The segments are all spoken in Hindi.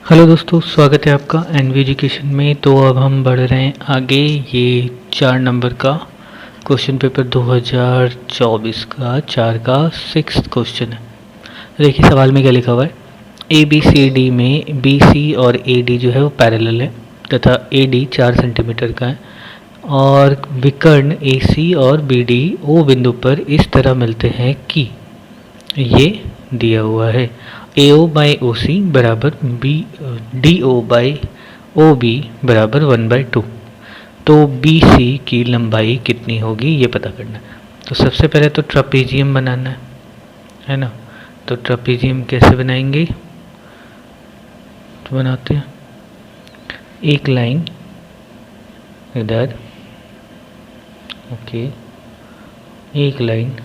हेलो दोस्तों, स्वागत है आपका एनवी एजुकेशन में। तो अब हम बढ़ रहे हैं आगे। ये 4 नंबर का क्वेश्चन पेपर 2024 का 4 का 6th क्वेश्चन है। देखिए सवाल में क्या लिखा हुआ है। ए बी सी डी में बी सी और ए डी जो है वो पैरेलल है तथा ए डी 4 सेंटीमीटर का है और विकर्ण ए सी और बी डी ओ बिंदु पर इस तरह मिलते हैं कि ये दिया हुआ है ए ओ बाई ओ सी बराबर B D O by O B बराबर 1/2। तो बी सी की लंबाई कितनी होगी ये पता करना है। तो सबसे पहले तो ट्रापीजियम बनाना है ना। तो ट्रापीजियम कैसे बनाएंगे, तो बनाते हैं एक लाइन इधर, ओके, एक लाइन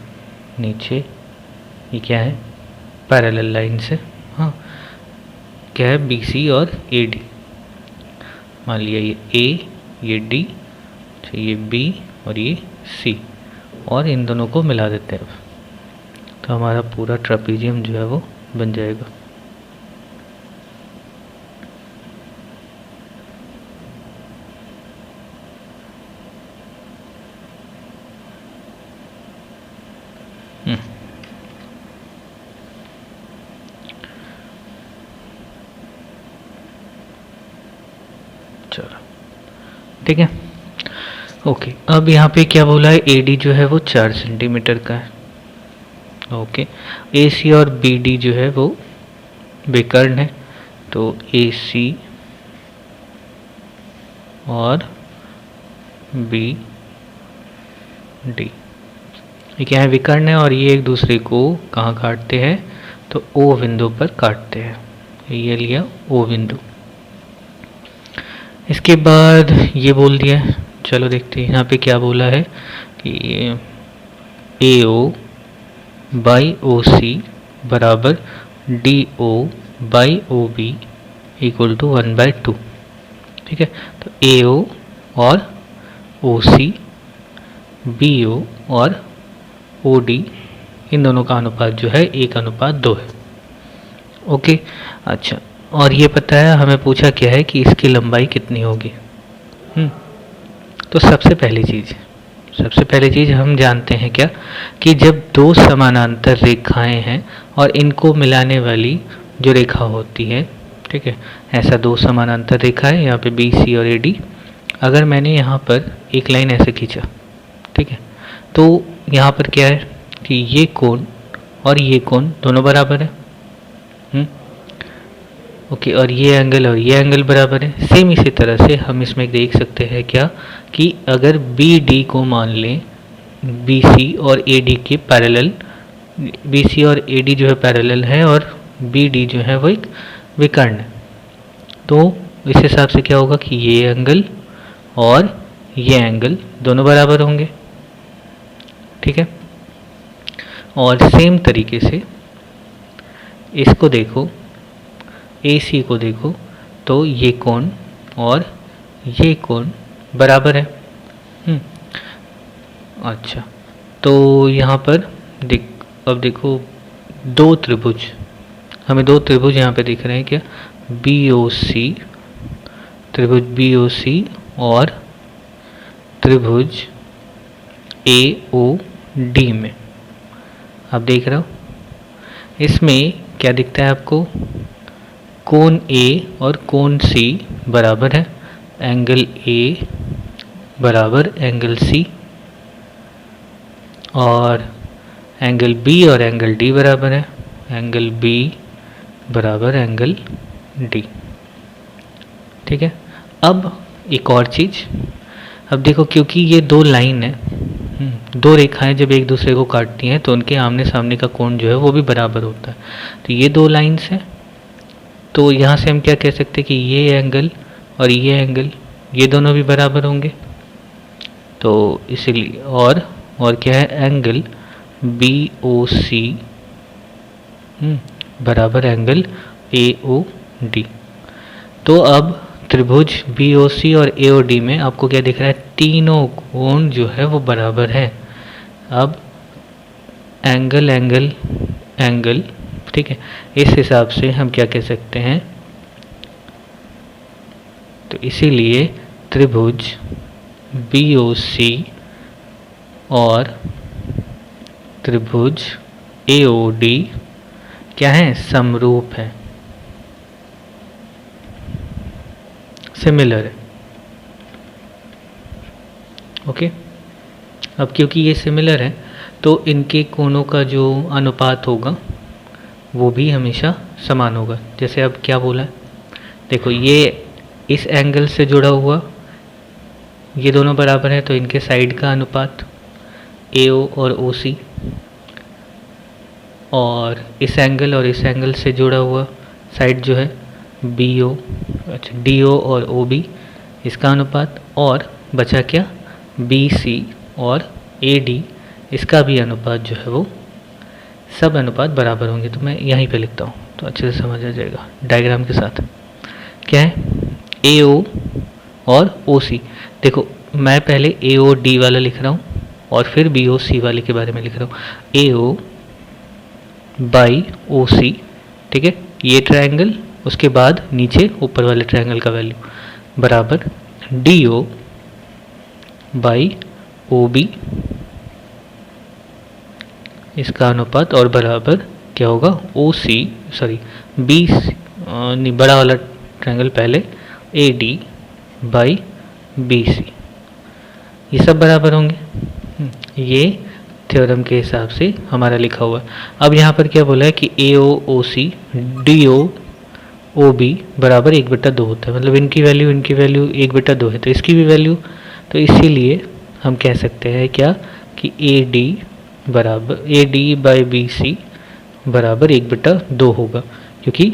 नीचे। ये क्या है, पैरेलल लाइन से, हाँ क्या है, बी सी और ए डी। मान लिया ये ए, ये डी, ये बी और ये सी, और इन दोनों को मिला देते हैं। तो हमारा पूरा ट्रापीजियम जो है वो बन जाएगा। चलो ठीक है, ओके। अब यहाँ पे क्या बोला है, ए डी जो है वो 4 सेंटीमीटर का है, ओके। ए सी और बी डी जो है वो विकर्ण है, तो ए सी और बी डी ये क्या है, विकर्ण है, और ये एक दूसरे को कहाँ काटते हैं, तो ओ बिंदु पर काटते हैं। ये लिया ओ बिंदु। इसके बाद ये बोल दिया, चलो देखते हैं यहाँ पे क्या बोला है कि ए ओ बाई ओ सी बराबर D O by O B equal to 1/2। ठीक है, तो ए ओ और ओ सी, बी ओ और ओ डी, इन दोनों का अनुपात जो है 1:2 है, ओके। अच्छा, और ये पता है, हमें पूछा क्या है कि इसकी लंबाई कितनी होगी। तो सबसे पहली चीज़ हम जानते हैं क्या, कि जब दो समानांतर रेखाएं हैं और इनको मिलाने वाली जो रेखा होती है, ठीक है, ऐसा दो समानांतर रेखा है यहाँ पे बी सी और ए डी। अगर मैंने यहाँ पर एक लाइन ऐसे खींचा, ठीक है, तो यहाँ पर क्या है कि ये कोण और ये कोण दोनों बराबर है, ओके, और ये एंगल बराबर है। सेम इसी तरह से हम इसमें देख सकते हैं क्या, कि अगर बी डी को मान लें बी सी और ए डी के पैरेलल, बी सी और ए डी जो है पैरेलल है और बी डी जो है वो एक विकर्ण है, तो इस हिसाब से क्या होगा कि ये एंगल और ये एंगल दोनों बराबर होंगे, ठीक है। और सेम तरीके से इसको देखो, ए सी को देखो, तो ये कोण और ये कोण बराबर है। अच्छा, तो यहाँ पर अब देखो दो त्रिभुज, हमें दो त्रिभुज यहाँ पे दिख रहे हैं क्या, बी ओ सी, त्रिभुज बी ओ सी और त्रिभुज ए ओ डी में आप देख रहे हो, इसमें क्या दिखता है आपको, कोण ए और कोण सी बराबर है, एंगल ए बराबर एंगल सी, और एंगल बी और एंगल डी बराबर है, एंगल बी बराबर एंगल डी, ठीक है। अब एक और चीज़, अब देखो क्योंकि ये दो लाइन है, दो रेखाएं जब एक दूसरे को काटती हैं तो उनके आमने सामने का कोण जो है वो भी बराबर होता है। तो ये दो लाइन्स हैं, तो यहाँ से हम क्या कह सकते हैं कि ये एंगल और ये एंगल ये दोनों भी बराबर होंगे, तो इसीलिए और क्या है, एंगल बी ओ सी बराबर एंगल ए ओ डी। तो अब त्रिभुज बी ओ सी और ए ओ डी में आपको क्या दिख रहा है, तीनों कोण जो है वो बराबर है। अब एंगल एंगल एंगल, ठीक है, इस हिसाब से हम क्या कह सकते हैं तो इसीलिए त्रिभुज BOC और त्रिभुज AOD क्या है, समरूप है, सिमिलर है। ओके, अब क्योंकि ये सिमिलर है तो इनके कोणों का जो अनुपात होगा वो भी हमेशा समान होगा। जैसे अब क्या बोला है, देखो ये इस एंगल से जुड़ा हुआ, ये दोनों बराबर है तो इनके साइड का अनुपात AO और OC, और इस एंगल और इस एंगल से जुड़ा हुआ साइड जो है BO, अच्छा DO और OB, इसका अनुपात, और बचा क्या, BC और AD, इसका भी अनुपात जो है वो, सब अनुपात बराबर होंगे। तो मैं यहीं पे लिखता हूँ तो अच्छे से समझ आ जाएगा डायग्राम के साथ। क्या है, AO और OC। देखो मैं पहले AOD वाला लिख रहा हूँ और फिर BOC वाले के बारे में लिख रहा हूँ। AO बाई OC, ठीक है, ये ट्रायंगल, उसके बाद नीचे ऊपर वाले ट्रायंगल का वैल्यू बराबर DO बाई OB, इसका अनुपात, और बराबर क्या होगा, BC नहीं, बड़ा वाला ट्रायंगल पहले, AD बाई BC, ये सब बराबर होंगे। ये थ्योरम के हिसाब से हमारा लिखा हुआ है। अब यहाँ पर क्या बोला है कि AO OC DO OB बराबर 1/2 होता है, मतलब इनकी वैल्यू 1/2 है, तो इसकी भी वैल्यू, तो इसीलिए हम कह सकते हैं क्या कि AD बाई BC बराबर 1/2 होगा, क्योंकि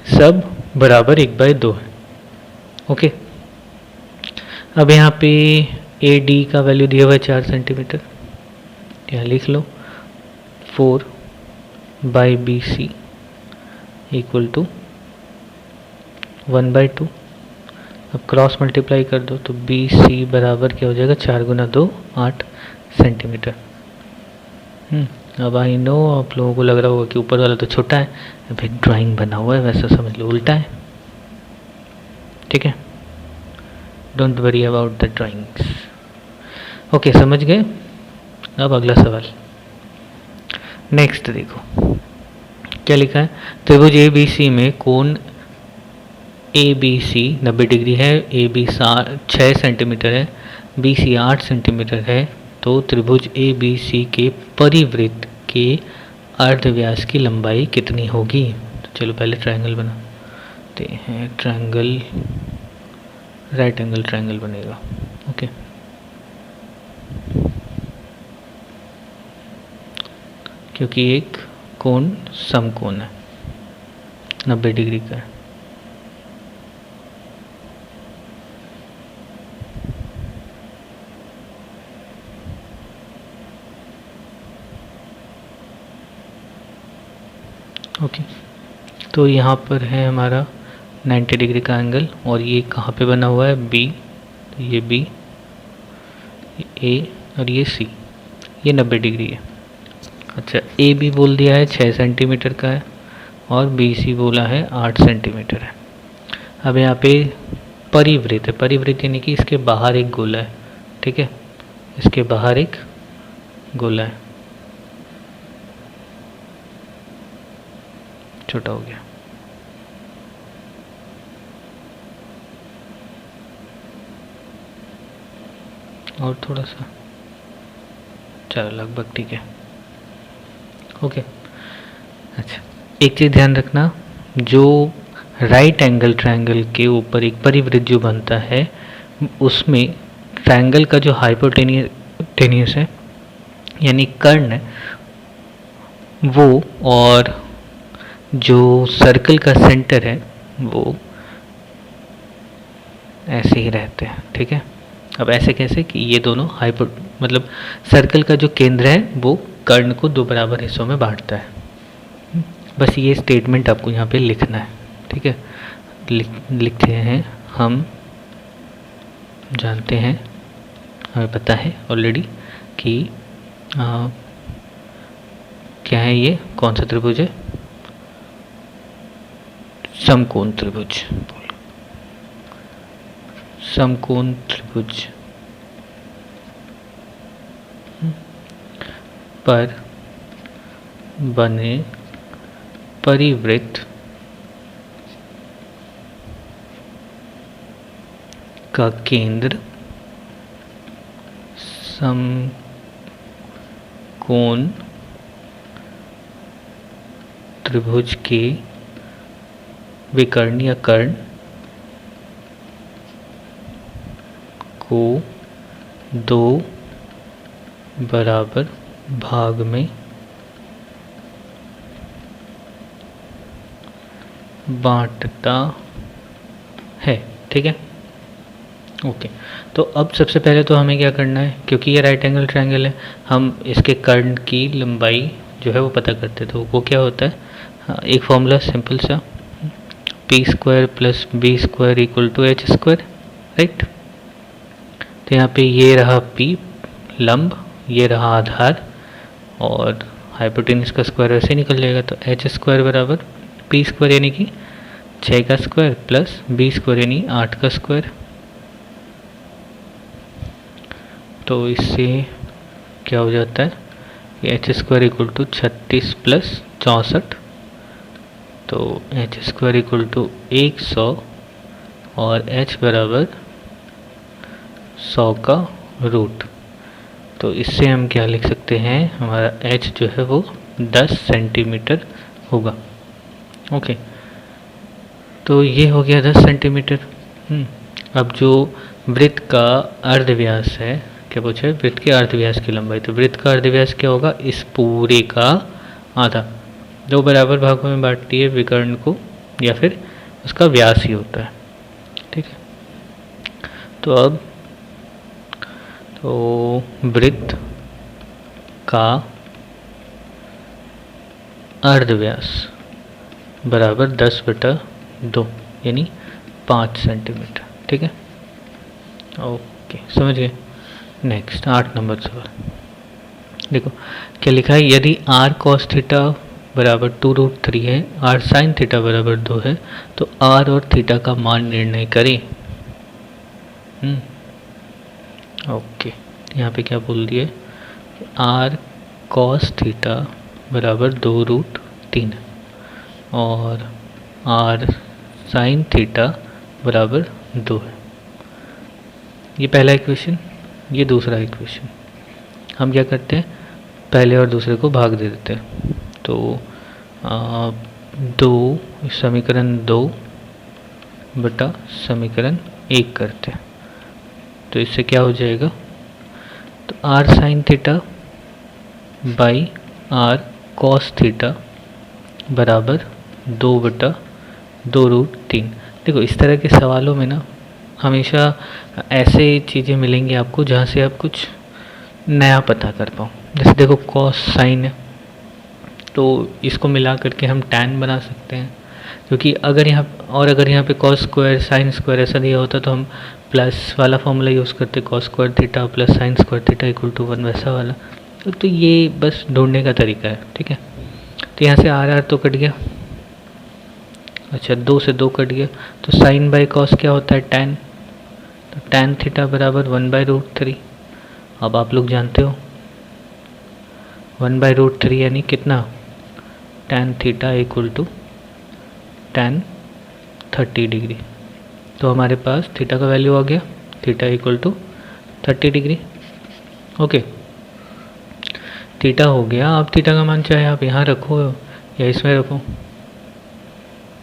सब बराबर 1/2 है। ओके, अब यहाँ पे AD का वैल्यू दिया हुआ है 4 सेंटीमीटर, यहाँ लिख लो 4 बाई BC इक्वल टू 1/2। अब क्रॉस मल्टीप्लाई कर दो तो BC बराबर क्या हो जाएगा, 4 गुना 2 8 सेंटीमीटर। अब आई नो आप लोगों को लग रहा होगा कि ऊपर वाला तो छोटा है, अभी ड्राइंग बना हुआ है, वैसा समझ लो उल्टा है, ठीक है, don't worry about the drawings. Okay, समझ गए। अब अगला सवाल, नेक्स्ट देखो क्या लिखा है, त्रिभुज ABC में कोण ABC 90 डिग्री है, AB 6 सेंटीमीटर है, BC 8 सेंटीमीटर है, तो त्रिभुज ABC के परिवृत्त के अर्धव्यास की लंबाई कितनी होगी। तो चलो पहले ट्रायंगल बनाते हैं, ट्रायंगल, राइट एंगल ट्रायंगल बनेगा। ओके, क्योंकि एक कोण समकोण है, 90 डिग्री का है। ओके, तो यहाँ पर है हमारा 90 डिग्री का एंगल, और ये कहाँ पे बना हुआ है, B, तो ये B, ये A और ये C, ये 90 डिग्री है। अच्छा, AB बोल दिया है 6 सेंटीमीटर का है और BC बोला है 8 सेंटीमीटर है। अब यहाँ पे परिवृत्त है, परिवृत्त यानी कि इसके बाहर एक गोला है, ठीक है, इसके बाहर एक गोला है, छोटा हो गया। और थोड़ा सा, चलो लगभग ठीक है। ओके, अच्छा एक चीज़ ध्यान रखना, जो राइट एंगल ट्रायंगल के ऊपर एक परिवृत्त जो बनता है, उसमें ट्रायंगल का जो हाइपोटेनियस है यानी कर्ण है वो, और जो सर्कल का सेंटर है वो ऐसे ही रहते हैं, ठीक है। अब ऐसे कैसे कि ये दोनों मतलब सर्कल का जो केंद्र है वो कर्ण को 2 बराबर हिस्सों में बांटता है। बस ये स्टेटमेंट आपको यहाँ पे लिखना है, ठीक है। लिखते हैं, हम जानते हैं, हमें पता है ऑलरेडी कि क्या है, ये कौन सा त्रिभुज है, समकोण त्रिभुज। समकोण त्रिभुज पर बने परिवृत्त का केंद्र समकोण त्रिभुज के विकर्णीय कर्ण को दो बराबर भाग में बांटता है। ठीक है, ओके। तो अब सबसे पहले तो हमें क्या करना है, क्योंकि ये राइट एंगल ट्रायंगल है, हम इसके कर्ण की लंबाई जो है वो पता करते हैं। तो वो क्या होता है, एक फॉर्मूला सिंपल सा, P square plus B square equal to H square, right. तो यहाँ पे ये रहा पी लंब, ये रहा आधार, और हाइपोटेन्यूज का स्क्वायर वैसे निकल जाएगा। तो एच स्क्वायर बराबर पी स्क्वायर यानी कि 6 का स्क्वायर प्लस बी स्क्वायर यानी 8 का स्क्वायर। तो इससे क्या हो जाता है कि H square equal to 36 plus 64, तो एच स्क्वायर इक्वल टू 100 और एच बराबर 100 का रूट। तो इससे हम क्या लिख सकते हैं, हमारा h जो है वो 10 सेंटीमीटर होगा। ओके, तो ये हो गया 10 सेंटीमीटर। अब जो वृत्त का अर्धव्यास है, क्या पूछा है, वृत्त के अर्धव्यास की लंबाई। तो वृत्त का अर्धव्यास क्या होगा, इस पूरे का आधा। दो बराबर भागों में बांटती है विकर्ण को, या फिर उसका व्यास ही होता है। ठीक है, तो अब तो वृत्त का अर्धव्यास बराबर 10/2 यानी 5 सेंटीमीटर। ठीक है, ओके, समझ गए। नेक्स्ट 8 नंबर सवाल देखो क्या लिखा है, यदि r cos थीटा बराबर 2√3 है, r sin थीटा बराबर 2 है, तो r और थीटा का मान निर्णय करें। ओके, यहाँ पे क्या बोल दिए, r cos थीटा बराबर 2√3 और r sin थीटा बराबर 2 है। ये पहला इक्वेशन, ये दूसरा इक्वेशन। हम क्या करते हैं, पहले और दूसरे को भाग दे देते हैं। तो 2 समीकरण 2 बटा समीकरण 1 करते हैं। तो इससे क्या हो जाएगा, तो r sin theta by r cos theta बराबर 2/2√3। देखो इस तरह के सवालों में ना हमेशा ऐसे चीज़ें मिलेंगी आपको जहाँ से आप कुछ नया पता कर पाओ। जैसे देखो cos sin है, तो इसको मिला करके हम tan बना सकते हैं, क्योंकि अगर यहाँ पे cos स्क्वायर sin स्क्वायर ऐसा दिया होता तो हम प्लस वाला फॉर्मूला यूज़ करते, cos square theta plus sin square theta equal to 1 वैसा वाला। तो ये बस ढूंढने का तरीका है। ठीक है, तो यहाँ से r तो कट गया, अच्छा 2 से 2 कट गया, तो साइन बाई कॉस क्या होता है, tan। तो tan थीटा बराबर 1/√3। अब आप लोग जानते हो 1/√3 यानी कितना, tan theta equal to tan 30 degree. तो हमारे पास थीटा का वैल्यू आ गया, theta equal to 30 degree. Okay, theta हो गया। अब थीटा का मान चाहे आप यहाँ रखो या इसमें रखो,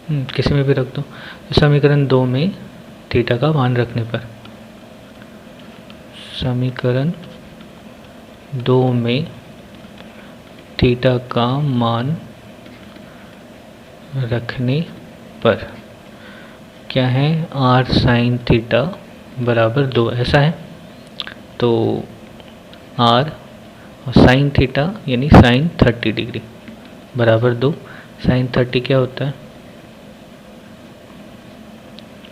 किसी में भी रख दो। तो समीकरण 2 में थीटा का मान रखने पर, समीकरण 2 में थीटा का मान रखने पर क्या है, r sin थीटा बराबर 2 ऐसा है। तो r और sin थीटा यानी sin 30 डिग्री बराबर 2। sin 30 क्या होता है,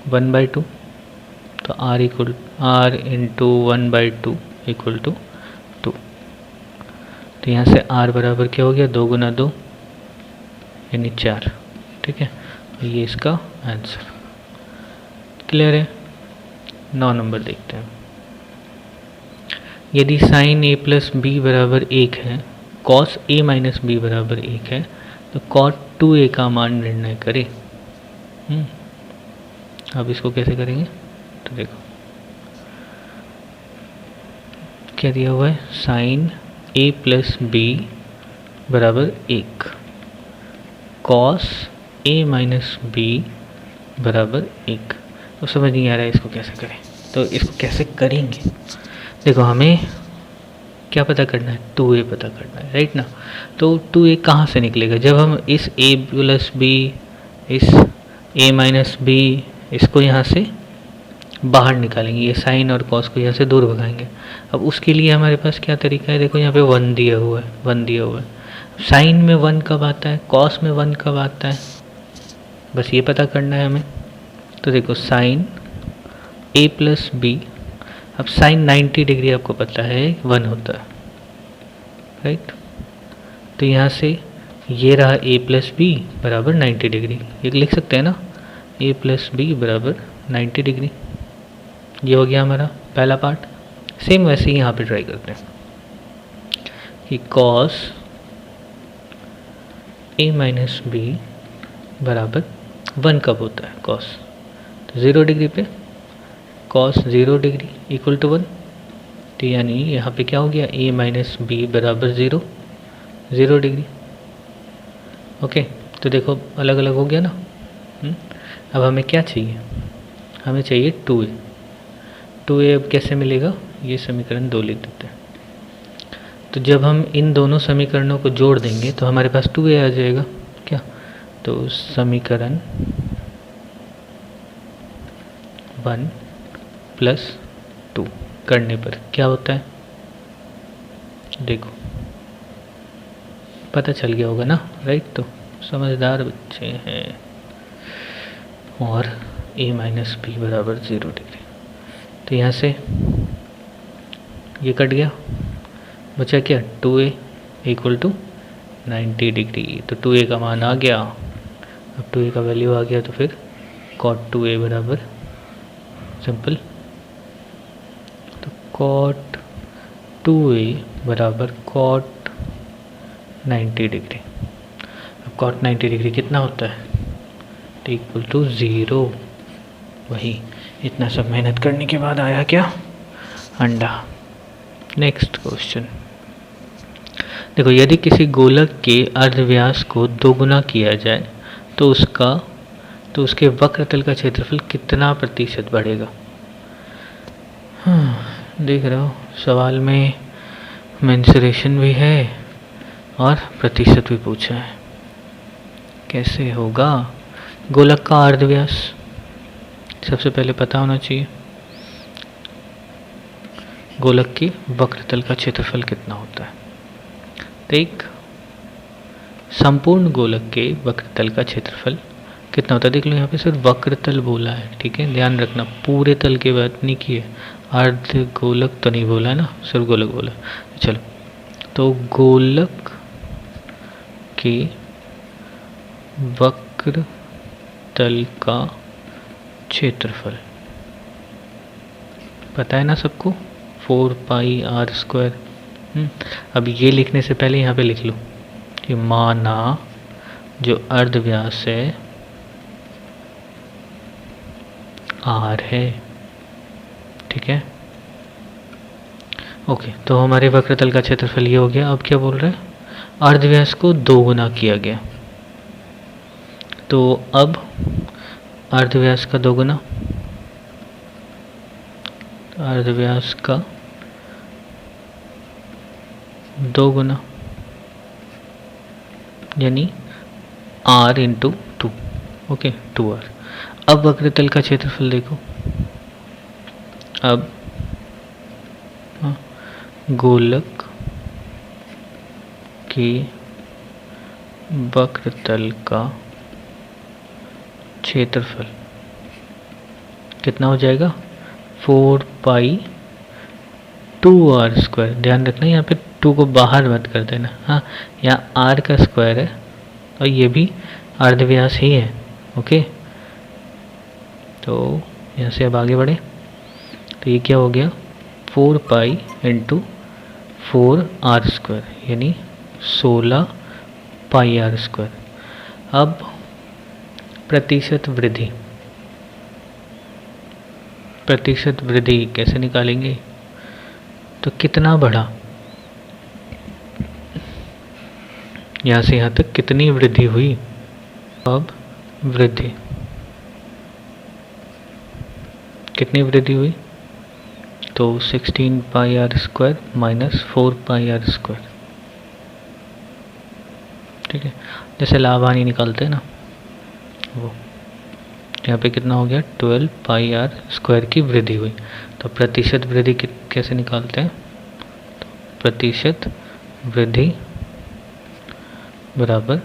1/2। तो r इंटू 1/2 इक्वल टू 2। तो यहाँ से r बराबर क्या हो गया, 2 गुना 2 यानी 4। ठीक है, ये इसका आंसर। क्लियर है। 9 नंबर देखते हैं। यदि साइन ए प्लस बी बराबर 1 है, कॉस ए माइनस बी बराबर 1 है, तो कॉट 2a का मान निर्णय करें। अब इसको कैसे करेंगे, तो देखो क्या दिया हुआ है, साइन ए प्लस बी बराबर 1, कॉस ए माइनस बी बराबर 1। तो समझ नहीं आ रहा है इसको कैसे करें, तो इसको कैसे करेंगे। देखो हमें क्या पता करना है, 2a पता करना है, राइट ना। तो 2a कहाँ से निकलेगा, जब हम इस a प्लस बी, इस a माइनस बी, इसको यहाँ से बाहर निकालेंगे, ये साइन और कॉस को यहाँ से दूर भगाएंगे। अब उसके लिए हमारे पास क्या तरीका है, देखो यहाँ पे 1 दिया हुआ है, 1 दिया हुआ है। साइन में 1 कब आता है, कॉस में 1 कब आता है, बस ये पता करना है हमें। तो देखो साइन a प्लस बी, अब साइन 90 डिग्री आपको पता है 1 होता है, राइट। तो यहाँ से ये रहा a प्लस बी बराबर 90 डिग्री, ये लिख सकते हैं ना, a प्लस बी बराबर 90 डिग्री। ये हो गया हमारा पहला पार्ट। सेम वैसे ही यहाँ पे ट्राई करते हैं कि cos a माइनस बी बराबर 1 कब होता है, cos, तो 0 डिग्री पे cos 0 डिग्री इक्वल टू 1। तो यानी यहाँ पे क्या हो गया, a माइनस बी बराबर 0, 0 डिग्री। ओके, तो देखो अलग अलग हो गया ना। अब हमें क्या चाहिए, हमें चाहिए 2a। 2a अब कैसे मिलेगा, ये समीकरण 2 लिख देते हैं। तो जब हम इन दोनों समीकरणों को जोड़ देंगे तो हमारे पास 2a आ जाएगा क्या। तो समीकरण 1 प्लस 2 करने पर क्या होता है, देखो पता चल गया होगा ना, राइट। तो समझदार बच्चे हैं। और a माइनस बी बराबर 0 डिग्री, तो यहाँ से ये कट गया, बचा क्या, 2a इक्वल टू 90 डिग्री। तो 2a का मान आ गया। अब 2a का वैल्यू आ गया तो फिर cot 2a बराबर सिंपल, तो cot 2a बराबर cot 90 डिग्री। अब cot 90 डिग्री कितना होता है, तो इक्वल टू 0। वही इतना सब मेहनत करने के बाद आया क्या, अंडा। नेक्स्ट क्वेश्चन देखो, यदि किसी गोलक के अर्धव्यास को दोगुना किया जाए तो उसके वक्रतल का क्षेत्रफल कितना प्रतिशत बढ़ेगा। देख रहे हो सवाल में मेंसुरेशन भी है और प्रतिशत भी पूछा है। कैसे होगा, गोलक का अर्धव्यास सबसे पहले पता होना चाहिए, गोलक की वक्रतल का क्षेत्रफल कितना होता है। तो एक संपूर्ण गोलक के वक्रतल का क्षेत्रफल कितना होता है, देख लो यहाँ पे सिर्फ वक्रतल बोला है, ठीक है, ध्यान रखना पूरे तल की बात नहीं की है, अर्ध गोलक तो नहीं बोला है ना, सिर्फ गोलक बोला। चलो, तो गोलक के वक्रतल का क्षेत्रफल पता है ना सबको, 4 पाई आर स्क्वायर। अब ये लिखने से पहले यहाँ पे लिख लो कि माना जो अर्धव्यास है आर है, ठीक है। ओके, तो हमारे वक्रतल का क्षेत्रफल ये हो गया। अब क्या बोल रहा है, अर्धव्यास को 2 गुना किया गया, तो अब अर्धव्यास का 2 गुना, अर्धव्यास का 2 गुना यानी r इंटू 2, ओके 2r। अब वक्रतल का क्षेत्रफल देखो, अब गोलक के वक्रतल का क्षेत्रफल कितना हो जाएगा, 4 पाई 2r स्क्वायर। ध्यान रखना यहाँ पे 2 को बाहर मत कर देना, हाँ, यहाँ r का स्क्वायर है और ये भी अर्धव्यास ही है, ओके। तो यहाँ से अब आगे बढ़े, तो ये क्या हो गया 4 पाई इंटू 4r² यानी 16 पाई r²। अब प्रतिशत वृद्धि कैसे निकालेंगे? तो कितना बढ़ा, यहाँ से यहाँ तक कितनी वृद्धि हुई? अब वृद्धि कितनी वृद्धि हुई? तो 16 पाई r² माइनस 4 पाई r²। ठीक है, जैसे लाभ हानि निकालते हैं ना, वो यहाँ पे कितना हो गया 12 पाई r² की वृद्धि हुई। तो प्रतिशत वृद्धि कैसे निकालते हैं? तो प्रतिशत वृद्धि बराबर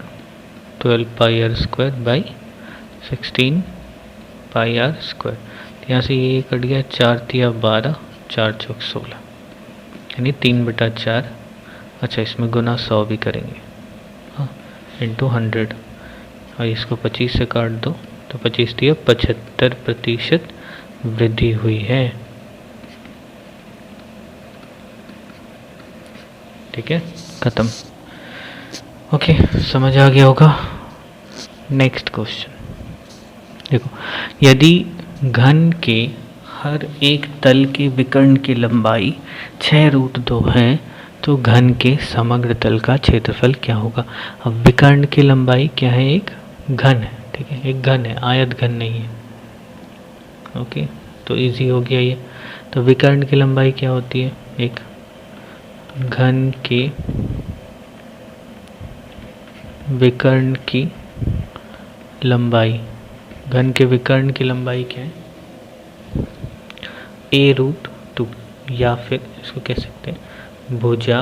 12 पाई r² बाई 16 पाई r²। यहाँ से ये कट गया 4 तिया 12, 4 चौक 16 यानी 3/4। अच्छा, इसमें गुना 100 भी करेंगे, हाँ, इंटू 100। और इसको 25 से काट दो तो 25 तिया 75% वृद्धि हुई है। ठीक है, खत्म। ओके, समझ आ गया होगा। नेक्स्ट क्वेश्चन देखो, यदि घन के हर एक तल के विकर्ण की लंबाई 6√2 है तो घन के समग्र तल का क्षेत्रफल क्या होगा? अब विकर्ण की लंबाई क्या है? एक घन है, ठीक है, एक घन है, आयत घन नहीं है। ओके, तो इजी हो गया ये। तो विकर्ण की लंबाई क्या होती है? एक घन के विकर्ण की लंबाई, घन के विकर्ण की लंबाई क्या है? a√2, या फिर इसको कह सकते हैं भुजा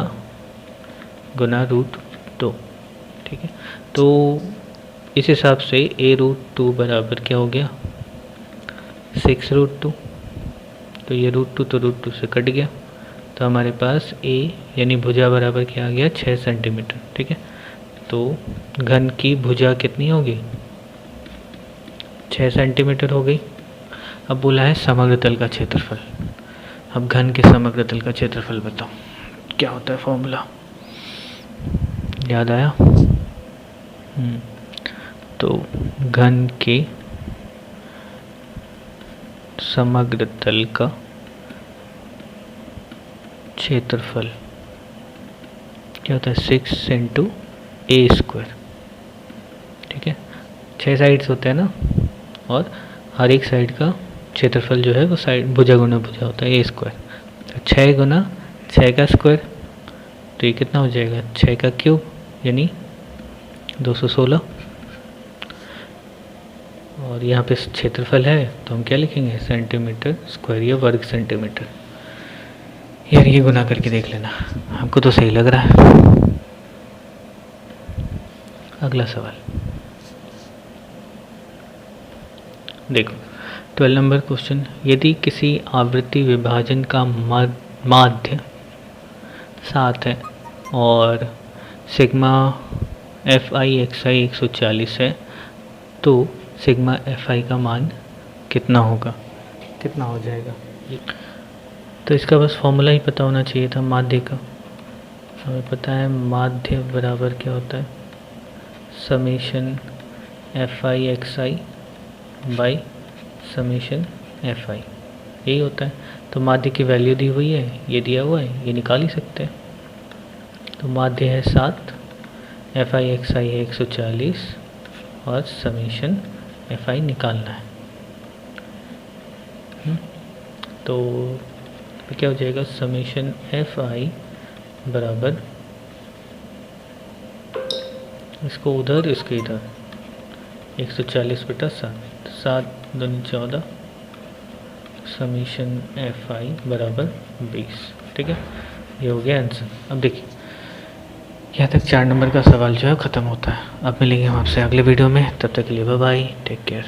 गुना √2। ठीक है, तो इस हिसाब से a√2 बराबर क्या हो गया 6√2। तो ये √2 तो √2 से कट गया, तो हमारे पास a यानी भुजा बराबर क्या आ गया 6 सेंटीमीटर। ठीक है, तो घन की भुजा कितनी होगी 6 सेंटीमीटर हो गई। अब बोला है समग्र तल का क्षेत्रफल। अब घन के समग्र तल का क्षेत्रफल बताओ क्या होता है, फॉर्मूला याद आया? तो घन के समग्र तल का क्षेत्रफल क्या होता है 6 इंटू a²। ठीक है, 6 साइड्स होते हैं ना, और हर एक साइड का क्षेत्रफल जो है वो साइड भुजा गुना भुजा होता है a²। तो 6 गुना 6 का स्क्वायर, तो ये कितना हो जाएगा 6 का क्यूब यानी 216। और यहाँ पे क्षेत्रफल है तो हम क्या लिखेंगे सेंटीमीटर स्क्वायर या वर्ग सेंटीमीटर। यार ये गुना करके देख लेना, हमको तो सही लग रहा है। अगला सवाल देखो, 12 नंबर क्वेश्चन, यदि किसी आवृत्ति विभाजन का माध्य 7 है और सिग्मा FI/XI 140 है तो सिग्मा FI का मान कितना होगा, कितना हो जाएगा? तो इसका बस फॉर्मूला ही पता होना चाहिए था माध्य का। हमें पता है माध्य बराबर क्या होता है summation FI/XI by summation FI, यही होता है। तो माध्य की वैल्यू दी हुई है, ये दिया हुआ है, ये निकाल ही सकते हैं। तो माध्य है 7, FI/XI है 140 और समेशन FI निकालना है। तो क्या हो जाएगा समेशन FI बराबर, इसको उधर इसके इधर 140/7, 7 दूनी 14, समीशन FI बराबर 20। ठीक है, ये हो गया आंसर। अब देखिए यहाँ तक 4 नंबर का सवाल जो है ख़त्म होता है। अब मिलेंगे हम आपसे अगले वीडियो में, तब तक के लिए बाय बाय, टेक केयर।